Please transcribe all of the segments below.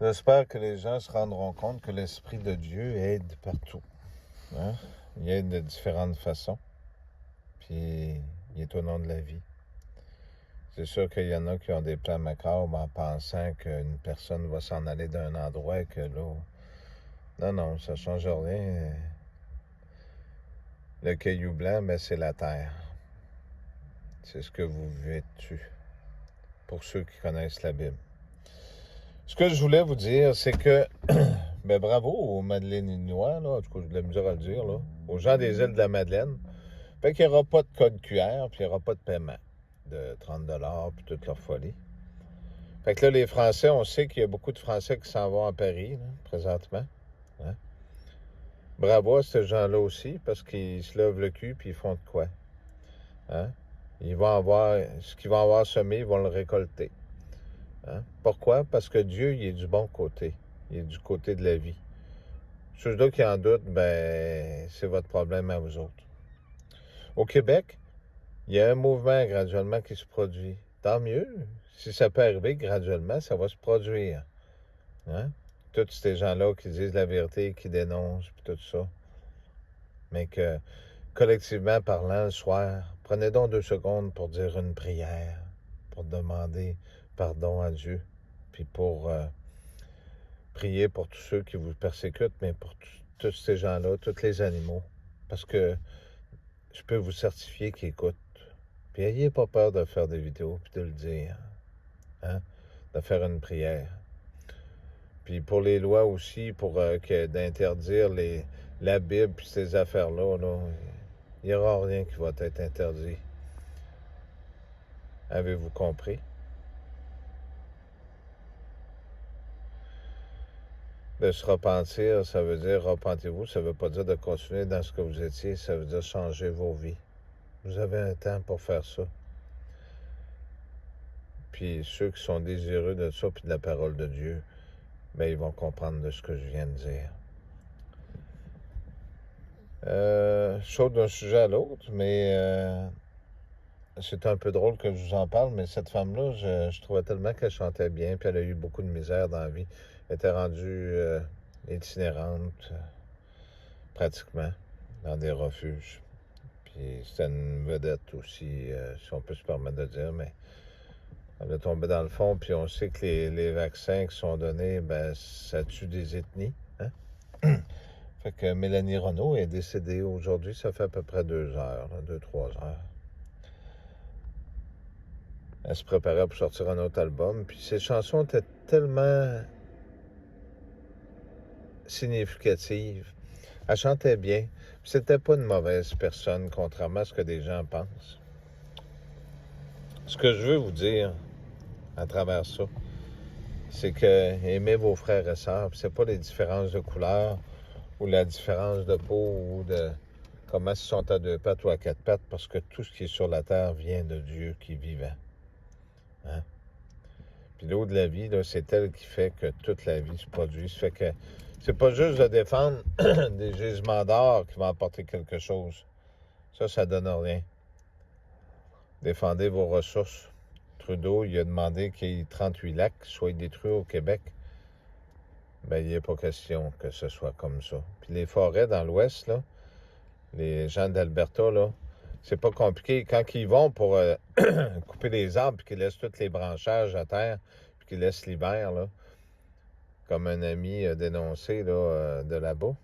J'espère que les gens se rendront compte que l'Esprit de Dieu aide partout. Hein? Il aide de différentes façons. Puis, il est au nom de la vie. C'est sûr qu'il y en a qui ont des plans macabres en pensant qu'une personne va s'en aller d'un endroit et que là... Non, ça ne change rien. Le caillou blanc, ben, c'est la terre. C'est ce que vous vivez dessus. Pour ceux qui connaissent la Bible. Ce que je voulais vous dire, c'est que... ben bravo aux Madeleinois, là. En tout cas, j'ai de la misère à le dire, là. Aux gens des îles de la Madeleine. Fait qu'il n'y aura pas de code QR, puis il n'y aura pas de paiement de 30 puis toute leur folie. Fait que là, les Français, on sait qu'il y a beaucoup de Français qui s'en vont à Paris, là, présentement. Hein? Bravo à ces gens-là aussi, parce qu'ils se lèvent le cul puis ils font de quoi? Hein? Ils vont avoir, ce qu'ils vont avoir semé, ils vont le récolter. Hein? Pourquoi? Parce que Dieu, il est du bon côté. Il est du côté de la vie. Ceux-là qui en doutent, ben, c'est votre problème à vous autres. Au Québec, il y a un mouvement graduellement qui se produit. Tant mieux. Si ça peut arriver graduellement, ça va se produire. Hein? Tous ces gens-là qui disent la vérité, qui dénoncent, puis tout ça. Mais que, collectivement parlant, le soir, prenez donc 2 secondes pour dire une prière, pour demander pardon à Dieu, puis pour prier pour tous ceux qui vous persécutent, mais pour tous ces gens-là, tous les animaux. Parce que je peux vous certifier qu'ils écoutent. Puis ayez pas peur de faire des vidéos, puis de le dire. Hein? De faire une prière. Puis pour les lois aussi, pour d'interdire la Bible puis ces affaires-là, là, il n'y aura rien qui va être interdit. Avez-vous compris? De se repentir, ça veut dire repentez-vous, ça ne veut pas dire de continuer dans ce que vous étiez, ça veut dire changer vos vies. Vous avez un temps pour faire ça. Puis ceux qui sont désireux de ça puis de la parole de Dieu, ben ils vont comprendre de ce que je viens de dire. Je saute d'un sujet à l'autre, mais c'est un peu drôle que je vous en parle, mais cette femme-là, je trouvais tellement qu'elle chantait bien, puis elle a eu beaucoup de misère dans la vie. Elle était rendue itinérante, pratiquement, dans des refuges. Puis c'était une vedette aussi, si on peut se permettre de dire, mais elle est tombée dans le fond, puis on sait que les vaccins qui sont donnés, ben ça tue des ethnies. Hein? Fait que Mélanie Renaud est décédée aujourd'hui, ça fait à peu près 2 heures, 2-3 heures. Elle se préparait pour sortir un autre album. Puis ses chansons étaient tellement significatives. Elle chantait bien. Puis c'était pas une mauvaise personne, contrairement à ce que des gens pensent. Ce que je veux vous dire à travers ça, c'est que aimez vos frères et sœurs. Puis c'est pas les différences de couleur ou la différence de peau ou de comment ils sont à 2 pattes ou à 4 pattes, parce que tout ce qui est sur la terre vient de Dieu qui est vivant. Hein? Puis l'eau de la vie, là, c'est elle qui fait que toute la vie se produit. Ça fait que c'est pas juste de défendre des gisements d'or qui vont apporter quelque chose. Ça donne rien. Défendez vos ressources. Trudeau, il a demandé qu'il y ait 38 lacs soient détruits au Québec. Ben, il n'est pas question que ce soit comme ça. Puis les forêts dans l'Ouest, là, les gens d'Alberta, là, c'est pas compliqué. Quand ils vont pour couper les arbres puis qu'ils laissent tous les branchages à terre puis qu'ils laissent l'hiver, là, comme un ami a dénoncé là, de là-bas,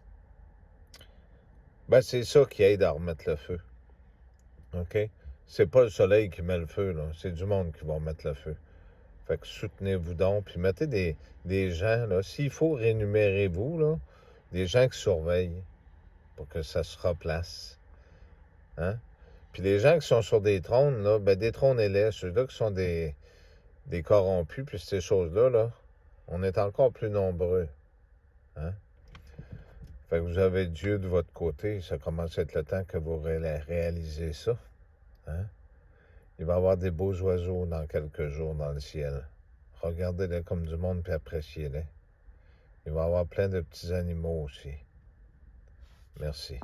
ben c'est ça qui aide à remettre le feu. OK? C'est pas le soleil qui met le feu, là. C'est du monde qui va mettre le feu. Fait que soutenez-vous donc, puis mettez des gens, là. S'il faut, rémunérez-vous, là, des gens qui surveillent pour que ça se replace. Hein? Puis les gens qui sont sur des trônes, là, ben détrônez-les. Ceux-là qui sont des corrompus, puis ces choses-là, là, on est encore plus nombreux. Hein? Fait que vous avez Dieu de votre côté, ça commence à être le temps que vous réalisez ça. Hein? Il va y avoir des beaux oiseaux dans quelques jours dans le ciel. Regardez-les comme du monde puis appréciez-les. Il va y avoir plein de petits animaux aussi. Merci.